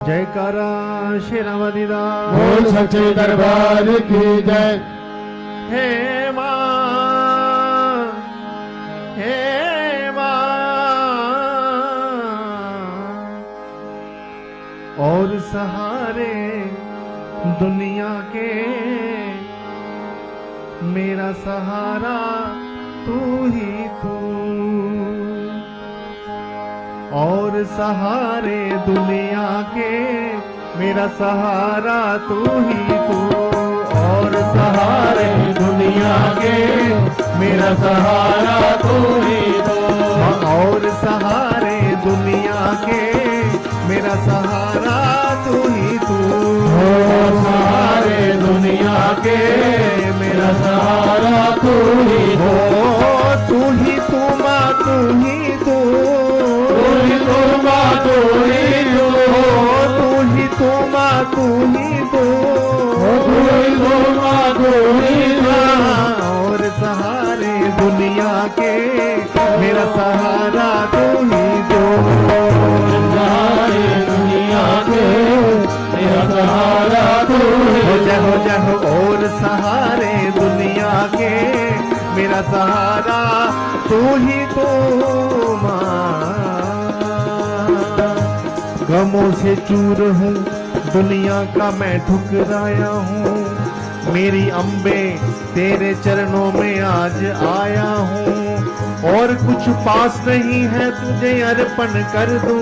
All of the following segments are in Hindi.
जयकारा शेरावाली दा बोल सच्चे दरबार की जय। हे मां, हे मां, और सहारे दुनिया के मेरा सहारा तू ही तू, और सहारे दुनिया के मेरा सहारा तू ही तू, और सहारे दुनिया के मेरा सहारा तू ही तू, और सहारे दुनिया के मेरा सहारा तू ही तू, और सहारे दुनिया के मेरा सहारा तू ही तू, तू ही तू माँ तू ही तू, तू ही तू माँ तू ही तू, तू ही तू माँ तू ही तू, तू ही तू माँ तू ही तू, और सहारे दुनिया के मेरा सहारा तू ही तू, सहारे दुनिया के मेरा सहारा तू ही हो जा हो, और सहारे दुनिया के मेरा सहारा तू ही तू माँ। गमों से चूर हूँ दुनिया का मैं ठुकराया हूँ, मेरी अम्बे तेरे चरणों में आज आया हूँ, और कुछ पास नहीं है तुझे अर्पण कर दूं,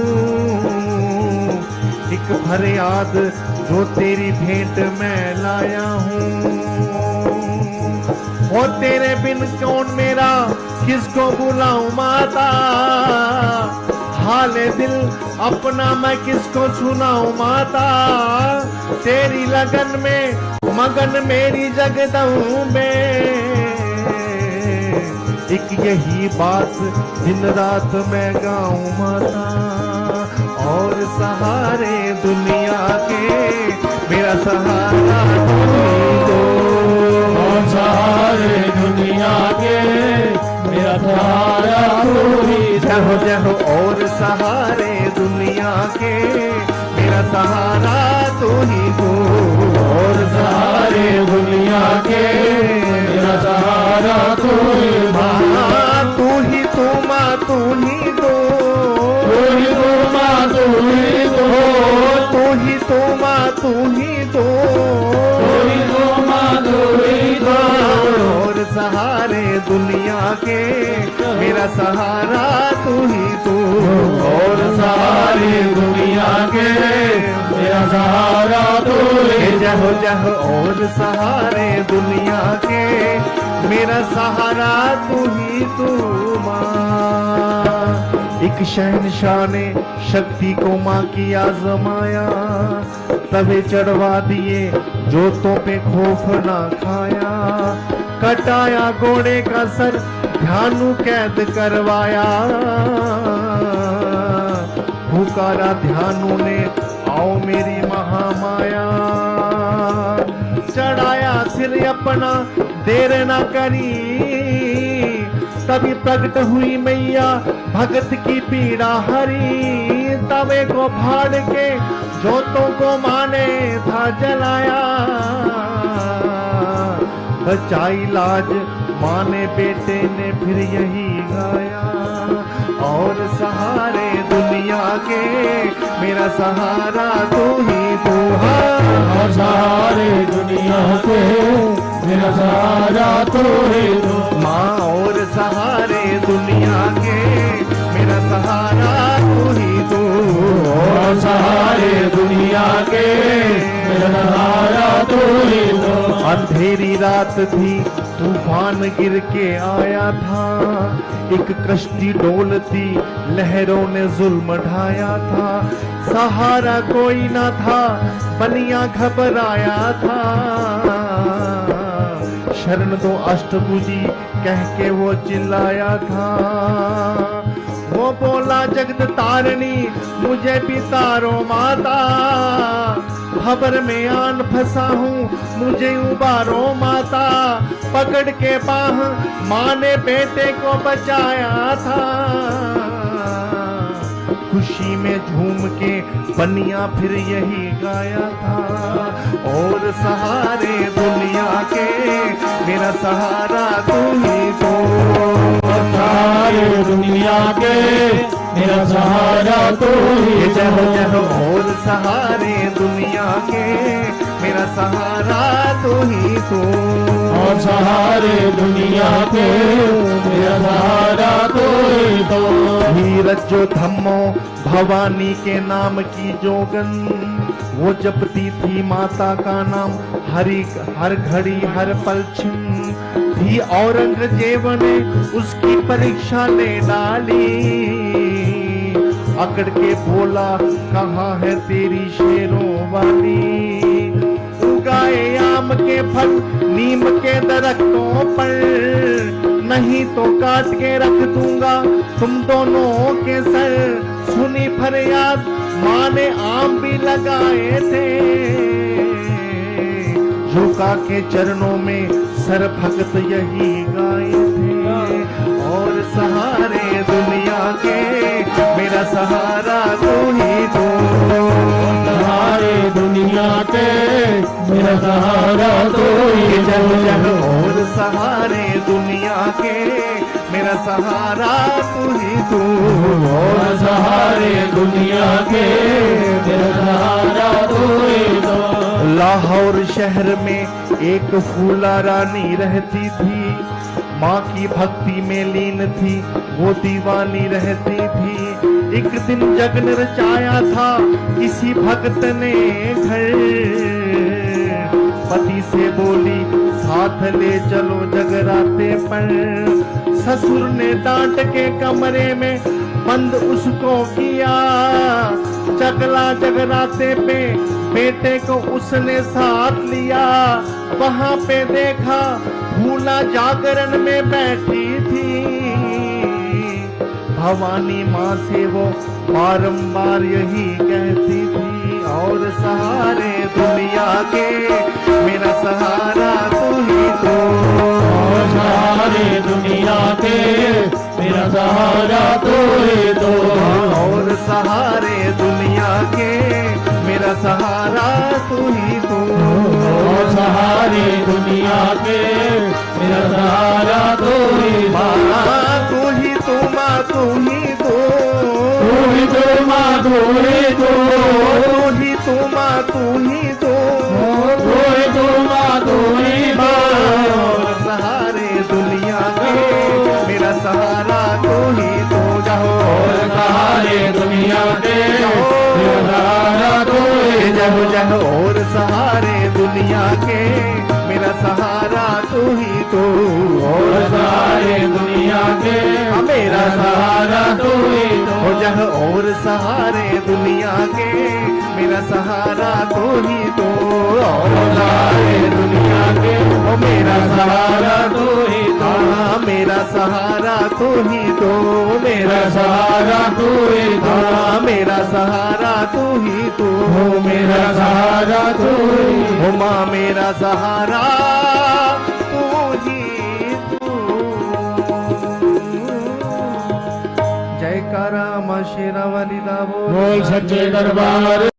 एक फरियाद जो तेरी भेंट मैं लाया हूँ, और तेरे बिन कौन मेरा किसको बुलाऊं माता, हाले दिल अपना मैं किसको सुनाऊं माता, तेरी लगन में मगन मेरी जगदम्बे, एक यही बात दिन रात मैं गाऊं माता, और सहारे दुनिया के मेरा सहारा तू ही दो, और सहारे दुनिया के मेरा सहारा तू ही जहो जहो, और सहारे दुनिया के मेरा सहारा तू ही दो, और सहारे दुनिया के मेरा सहारा तू ही माँ तू ही तू माँ तू ही दो, तू ही तू माँ तू ही दो, तू ही तू माँ तू ही दो, तू ही तू माँ तू ही दो, और सहारे दुनिया के मेरा सहारा तू ही तू, और सहारे दुनिया के मेरा सहारा तू ही जहो जहो, और सहारे दुनिया के मेरा सहारा तू ही तू माँ। एक शहनशाह ने शक्ति को माँ की आजमाया, तबे चढ़वा दिए जोतों पे खौफ ना खाया, कटाया घोड़े का सर ध्यानु कैद करवाया, पुकारा ध्यानु ने आओ मेरी महामाया, चढ़ाया सिर अपना देर न करी, तभी प्रकट हुई मैया भगत की पीड़ा हरी, तवे को फाड़ के जोतों को माने था जलाया, बचाई लाज माने बेटे ने फिर यही गाया, और सहारे दुनिया के मेरा सहारा तू ही तू, और सहारे दुनिया के मेरा सहारा तू ही तू, माँ और सहारे दुनिया के मेरा सहारा तू ही तू, और सहारे दुनिया के मेरा सहारा तू ही तू, अंधेरी रात थी तूफान गिर के आया था, एक कश्ती डोलती लहरों ने जुल्म ढाया था, सहारा कोई ना था बनिया घबराया था, शरण दो अष्टभुजी कह के वो चिल्लाया था, वो बोला जगत तारणी मुझे भी तारो माता, खबर में आन फंसा हूँ मुझे उबारो माता, पकड़ के बाह माँ ने बेटे को बचाया था, खुशी में झूम के बनिया फिर यही गाया था। और सहारे दुनिया के मेरा सहारा तू ही तो। सहारे दुनिया के मेरा सहारा तू ही जय हो जय हो। तो। और सहारे दुनिया के मेरा सहारा तू ही तो। और सहारे दुनिया के मेरा सहारा तू ही तो। धीरज जो धम्मो भवानी के नाम की जोगन, वो जपती थी माता का नाम हर घड़ी हर पल छिन। थी औरंगजेब ने उसकी परीक्षा ले डाली, अकड़ के बोला कहाँ है तेरी शेरों वाली। उगाए आम के फल नीम के दरख्तों पर, नहीं तो काट के रख दूंगा तुम दोनों के सर। सुनी फरियाद माँ ने आम भी लगाए थे, झुका के चरणों में सर भगत यही गाए थे। और सहारे दुनिया के मेरा सहारा तू ही तो। सहारे दुनिया के मेरा सहारा तू ही जय तो। जय हो। और सहारे दुनिया के मेरा सहारा तू ही तू। और सहारे दुनिया के मेरा सहारा तू ही तो। लाहौर शहर में एक फूला रानी रहती थी, माँ की भक्ति में लीन थी वो दीवानी रहती थी। एक दिन जगन रचाया था किसी भक्त ने घर, पति से बोली साथ ले चलो जगराते पर। ससुर ने डांट के कमरे में बंद उसको किया, चगला जगराते पे बेटे को उसने साथ लिया। वहां पे देखा भूला जागरण में बैठी थी, भवानी माँ से वो बारंबार यही कहती थी। और सहारे दुनिया के मेरा सहारा तू ही तो। और सहारे दुनिया के मेरा सहारा तू ही तो। और सहारे दुनिया के मेरा सहारा तू ही तो। और सहारे दुनिया के मेरा सहारा तू ही तो। माँ तू ही तो, माँ तू ही तो। तू ही तो माँ तू ही तो। तू ही तो, माँ तू ही तो। तू ही तो माँ तू ही तो। और सहारे दुनिया के मेरा सहारा तू ही तो। जाओ और सहारे दुनिया के मेरा सहारा तू ही तो। जहो जहो। और सहारे दुनिया के मेरा सहारा तू ही तो। और सहारे दुनिया के मेरा सहारा तू ही तो। हो जह। और सहारे दुनिया के मेरा सहारा तू ही तो। और सहारे दुनिया के ओ मेरा सहारा तू ही तो। हाँ मेरा सहारा तू ही तो। मेरा सहारा तू ही तो। हाँ मेरा सहारा तू ही तो। हो मेरा सहारा तू ही हो माँ मेरा सहारा तू ही तू। जयकारा माँ शेरा वाली दा बोल। बोल सच्चे दरबार